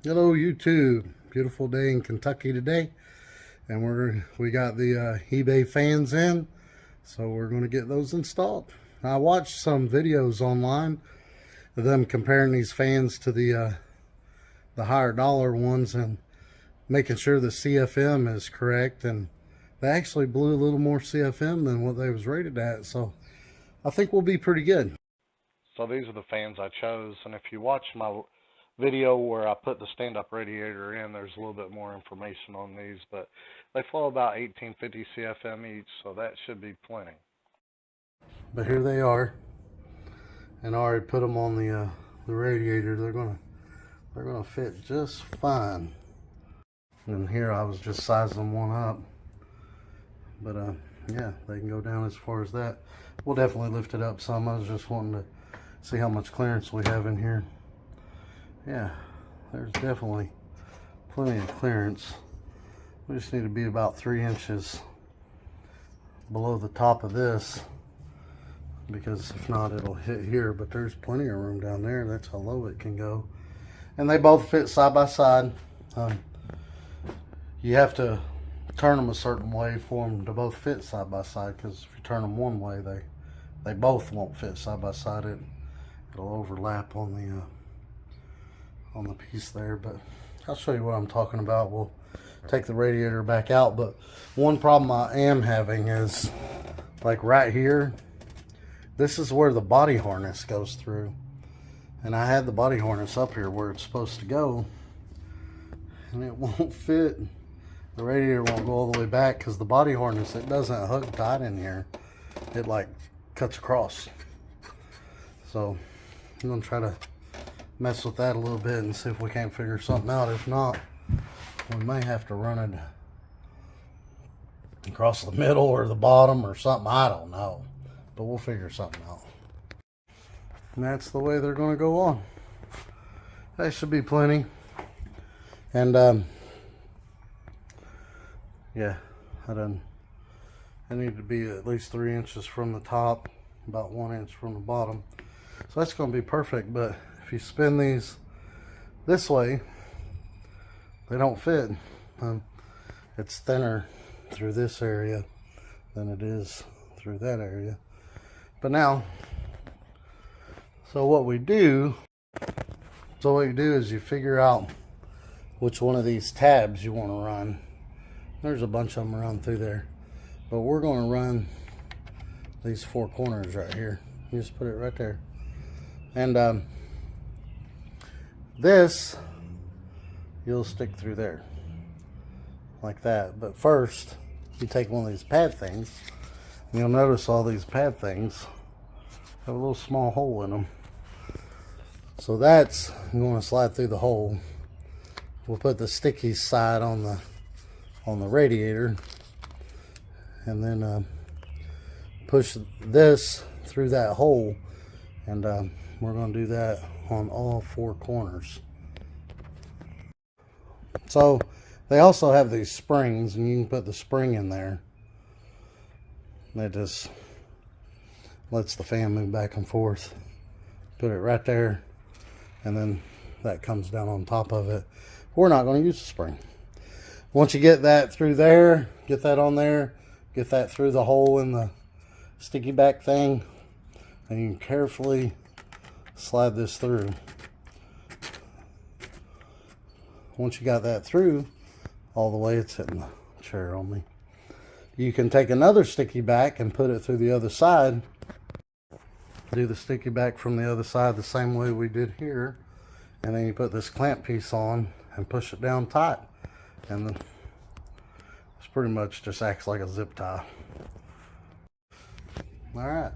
Hello YouTube. Beautiful day in Kentucky today, and we got the eBay fans in, so we're going to get those installed. I watched some videos online of them comparing these fans to the higher dollar ones and making sure the CFM is correct, and they actually blew a little more CFM than what they was rated at, so I think we'll be pretty good. So these are the fans I chose, and if you watch my video where I put the stand-up radiator in, there's a little bit more information on these, but they flow about 1850 CFM each, so that should be plenty. But here they are, and I already put them on the radiator. They're gonna fit just fine. And here I was just sizing one up, but yeah, they can go down as far as that. We'll definitely lift it up some. I was just wanting to see how much clearance we have in here. Yeah, there's definitely plenty of clearance. We just need to be about 3 inches below the top of this, because if not, it'll hit here. But there's plenty of room down there. That's how low it can go. And they both fit side by side. You have to turn them a certain way for them to both fit side by side, because if you turn them one way, they both won't fit side by side. It'll overlap on the piece there. But I'll show you what I'm talking about. We'll take the radiator back out, but one problem I am having is, like right here, this is where the body harness goes through, and I had the body harness up here where it's supposed to go, and it won't fit. The radiator won't go all the way back because the body harness, it doesn't hook tight in here. It like cuts across. So I'm gonna try to mess with that a little bit and see if we can't figure something out. If not, we may have to run it across the middle or the bottom or something. I don't know, but we'll figure something out. And that's the way they're going to go on. That should be plenty. And yeah, I need to be at least 3 inches from the top, about 1 inch from the bottom. So that's going to be perfect. But if you spin these this way, they don't fit. It's thinner through this area than it is through that area. But now, so what you do is you figure out which one of these tabs you want to run. There's a bunch of them run through there, but we're going to run these 4 corners right here. You just put it right there. And this, you'll stick through there like that. But first, you take one of these pad things, and you'll notice all these pad things have a little small hole in them. So that's going to slide through the hole. We'll put the sticky side on the radiator, and then push this through that hole, and we're going to do that on all 4 corners. So they also have these springs, and you can put the spring in there. That just lets the fan move back and forth. Put it right there, and then that comes down on top of it. We're not going to use the spring. Once you get that through there, get that on there, get that through the hole in the sticky back thing, and you can carefully slide this through. Once you got that through all the way, it's hitting the chair on me. You can take another sticky back and put it through the other side. Do the sticky back from the other side the same way we did here, and then you put this clamp piece on and push it down tight, and then it's pretty much just acts like a zip tie. All right,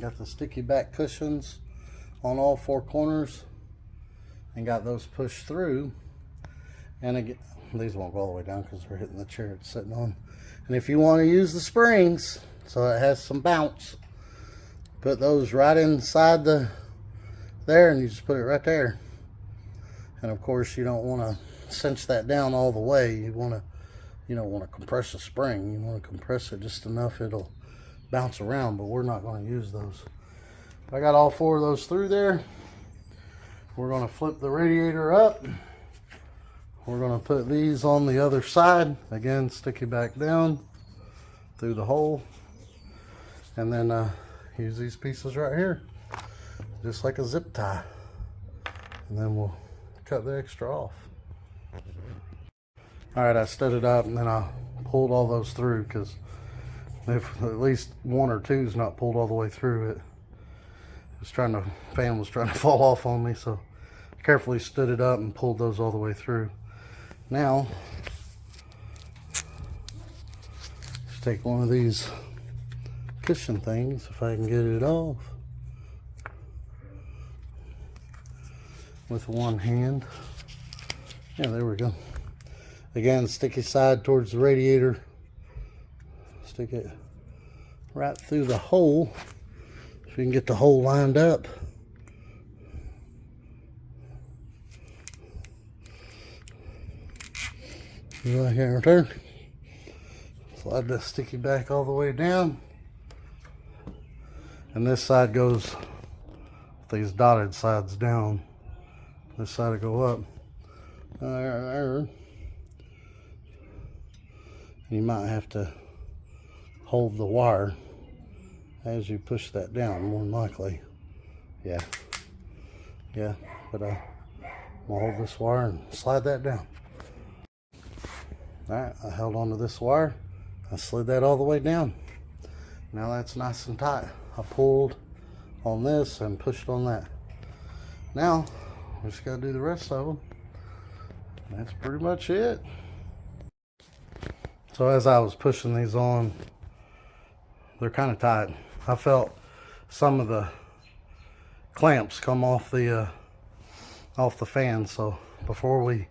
got the sticky back cushions on all 4 corners and got those pushed through. And again, these won't go all the way down because they're hitting the chair it's sitting on. And if you want to use the springs so it has some bounce, put those right inside there, and you just put it right there. And of course, you don't want to cinch that down all the way. You don't want to compress the spring. You want to compress it just enough it'll bounce around, but we're not going to use those. I got all 4 of those through there. We're going to flip the radiator up, we're going to put these on the other side. Again, stick it back down through the hole. And then use these pieces right here, just like a zip tie. And then we'll cut the extra off. All right, I stood it up and then I pulled all those through, because if at least one or two is not pulled all the way through, fan was trying to fall off on me, so I carefully stood it up and pulled those all the way through. Now, just take one of these cushion things, if I can get it off with one hand. Yeah, there we go. Again, sticky side towards the radiator. Stick it right through the hole, so you can get the hole lined up. Right here and turn. Slide that sticky back all the way down. And this side goes, these dotted sides down. This side will go up. There. You might have to hold the wire as you push that down, more than likely. Yeah, but I'm gonna hold this wire and slide that down. All right, I held onto this wire. I slid that all the way down. Now that's nice and tight. I pulled on this and pushed on that. Now, we just gotta do the rest of them. That's pretty much it. So as I was pushing these on, they're kind of tight. I felt some of the clamps come off the fan. So before we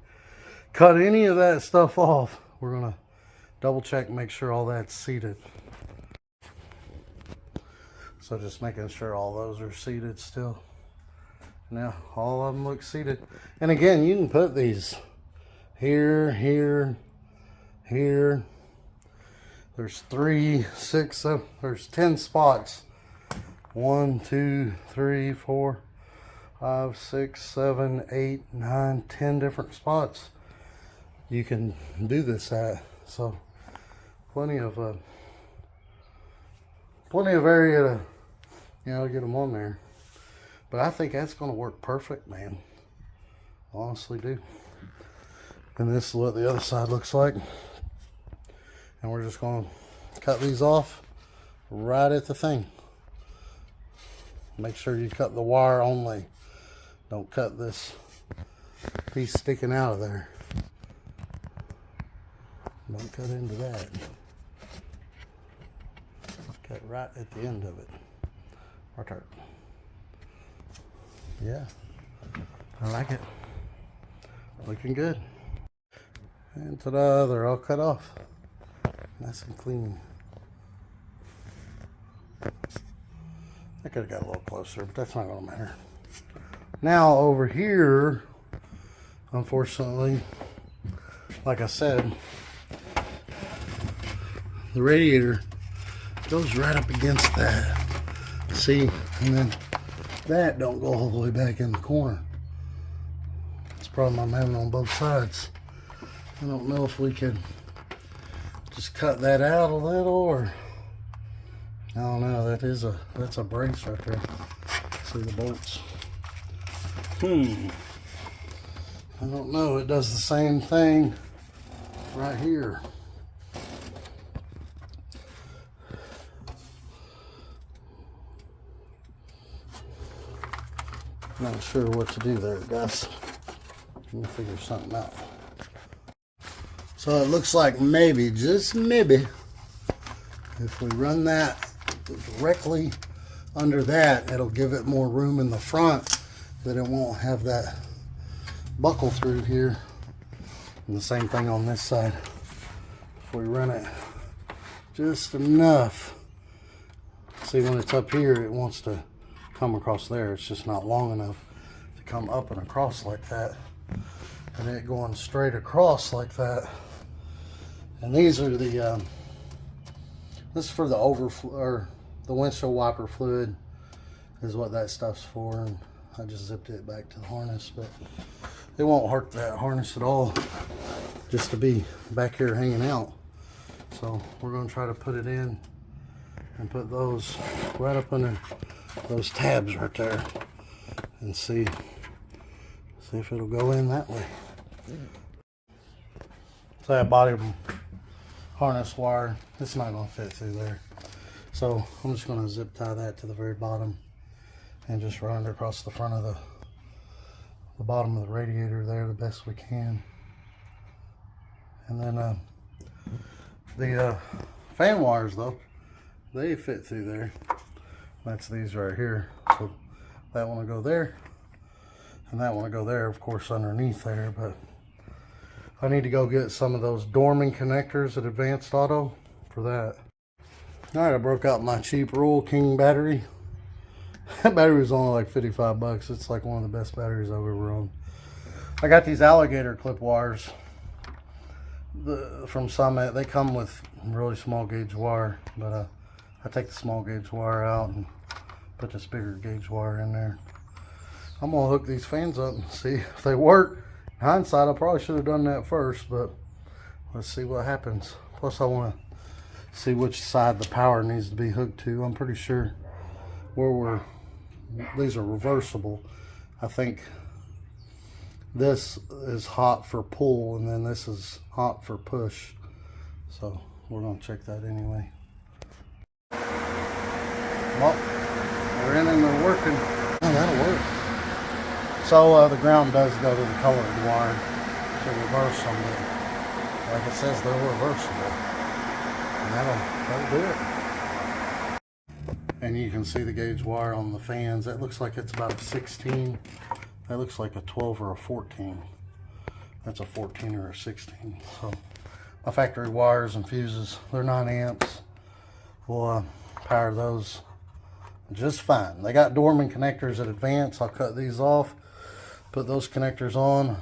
cut any of that stuff off, we're gonna double check and make sure all that's seated. So just making sure all those are seated still. Now all of them look seated. And again, you can put these here, here, here. There's 3, 6, 7, there's 10 spots. 1, 2, 3, 4, 5, 6, 7, 8, 9, 10 different spots you can do this at. So plenty of area to, get them on there. But I think that's going to work perfect, man. Honestly do. And this is what the other side looks like. And we're just going to cut these off right at the thing. Make sure you cut the wire only. Don't cut this piece sticking out of there. Don't cut into that. Cut right at the end of it. Right there. Yeah, I like it. Looking good. And ta-da, they're all cut off. Nice and clean. I could have got a little closer, but that's not going to matter. Now over here, unfortunately, like I said, the radiator goes right up against that. See, and then that don't go all the way back in the corner. That's the problem I'm having on both sides. I don't know if we could just cut that out a little, or I don't know. That's a brace right there. See the bolts. I don't know. It does the same thing right here. Not sure what to do there, guys. We'll figure something out. So it looks like maybe, just maybe, if we run that directly under that, it'll give it more room in the front, that it won't have that buckle through here. And the same thing on this side. If we run it just enough. See, when it's up here, it wants to come across there. It's just not long enough to come up and across like that. And it going straight across like that. And these are the this is for the overflow, or the windshield wiper fluid is what that stuff's for. And I just zipped it back to the harness, but it won't hurt that harness at all. just to be back here hanging out. So we're going to try to put it in and put those right up under those tabs right there and see if it'll go in that way. So that body harness wire, it's not going to fit through there. So I'm just going to zip tie that to the very bottom and just run it across the front of the bottom of the radiator there the best we can. And then the fan wires though, they fit through there. That's these right here. So that one will go there and that one will go there, of course, underneath there. But I need to go get some of those Dorman connectors at Advanced Auto for that. All right, I broke out my cheap Royal King battery. That battery was only like 55 bucks. It's like one of the best batteries I've ever owned. I got these alligator clip wires from Summit. They come with really small gauge wire, but I take the small gauge wire out and put this bigger gauge wire in there. I'm gonna hook these fans up and see if they work. In hindsight, I probably should have done that first, but let's see what happens. Plus, I want to see which side the power needs to be hooked to. I'm pretty sure these are reversible. I think this is hot for pull and then this is hot for push. So we're gonna check that anyway. Well, they're in and they're working. Oh, that'll work. So the ground does go to the colored wire to reverse them, but like it says, they're reversible, and that'll do it. And you can see the gauge wire on the fans. That looks like it's about a 16. That looks like a 12 or a 14. That's a 14 or a 16. So my factory wires and fuses, they're 9 amps. We'll power those just fine. They got Dorman connectors at Advance. I'll cut these off, put those connectors on.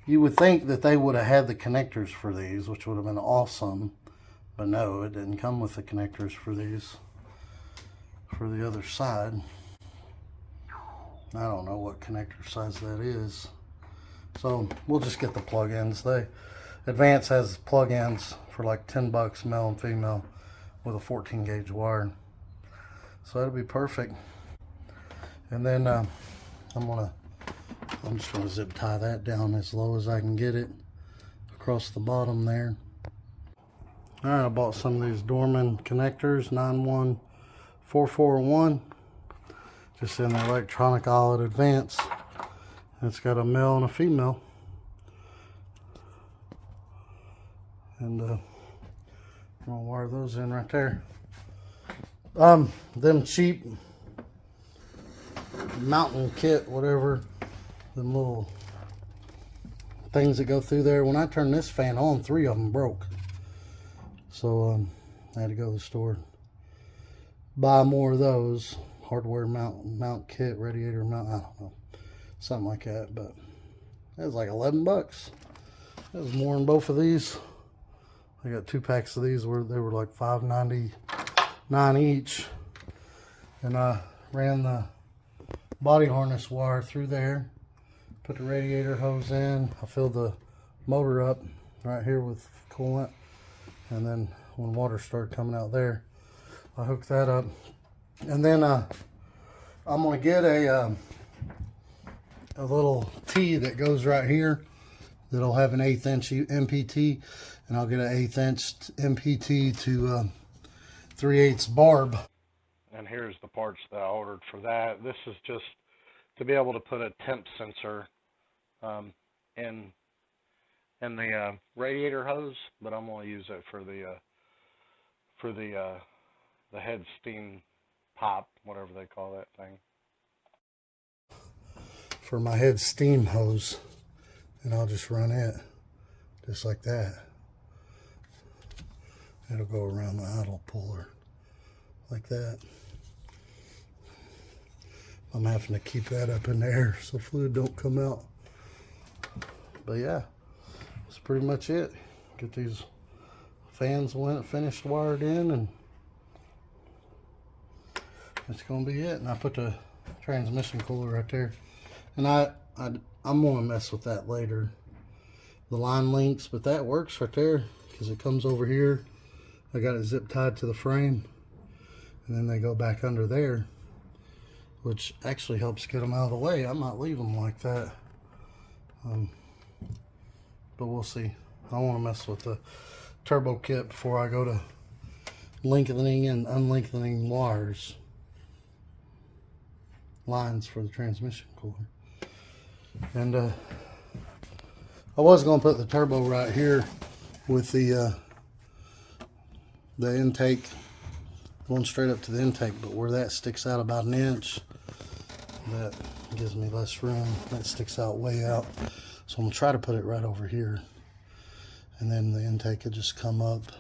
You would think that they would have had the connectors for these, which would have been awesome, but no, it didn't come with the connectors for these. For the other side, I don't know what connector size that is, so we'll just get the plug-ins. Advance has plug-ins for like 10 bucks, male and female, with a 14 gauge wire, so that'll be perfect. And then I'm just gonna zip tie that down as low as I can get it across the bottom there. All right, I bought some of these Dorman connectors, 91441, just in the electronic aisle at Advance. It's got a male and a female, and I'm gonna wire those in right there. Them cheap mountain kit, whatever, them little things that go through there. When I turned this fan on, 3 of them broke. So I had to go to the store, buy more of those. Hardware mount kit, radiator mount, I don't know. Something like that, but it was like 11 bucks. It was more than both of these. I got 2 packs of these where they were like $5.99 each. And I ran the body harness wire through there, put the radiator hose in. I filled the motor up right here with coolant, and then when water started coming out there, I hooked that up. And then I'm gonna get a little T that goes right here that'll have an 1/8 inch MPT, and I'll get an 1/8 inch MPT to 3/8 barb. And here's the parts that I ordered for that. This is just to be able to put a temp sensor in the radiator hose, but I'm going to use it for the head steam pop, whatever they call that thing. For my head steam hose, and I'll just run it just like that. It'll go around the idle puller like that. I'm having to keep that up in the air so fluid don't come out. But yeah, that's pretty much it. Get these fans finished wired in, and that's gonna be it. And I put the transmission cooler right there, and I'm gonna mess with that later. the line links, but that works right there because it comes over here. I got it zip tied to the frame, and then they go back under there, which actually helps get them out of the way. I might leave them like that, but we'll see. I don't want to mess with the turbo kit before I go to lengthening and unlengthening lines for the transmission cooler. And I was going to put the turbo right here with the intake going straight up to the intake, but where that sticks out about 1 inch, that gives me less room. That sticks out way out, so I'm gonna try to put it right over here, and then the intake could just come up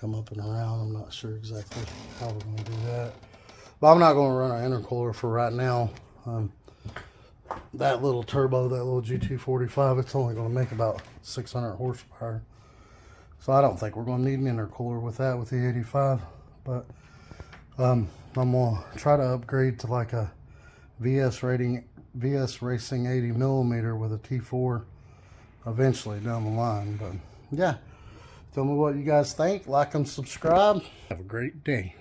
and around. I'm not sure exactly how we're gonna do that, but I'm not gonna run an intercooler for right now. That little turbo, that little G245, it's only going to make about 600 horsepower. So I don't think we're going to need an intercooler with that, with the 85. But I'm going to try to upgrade to like a VS Racing 80 millimeter with a T4 eventually down the line. But yeah, tell me what you guys think. Like and subscribe. Have a great day.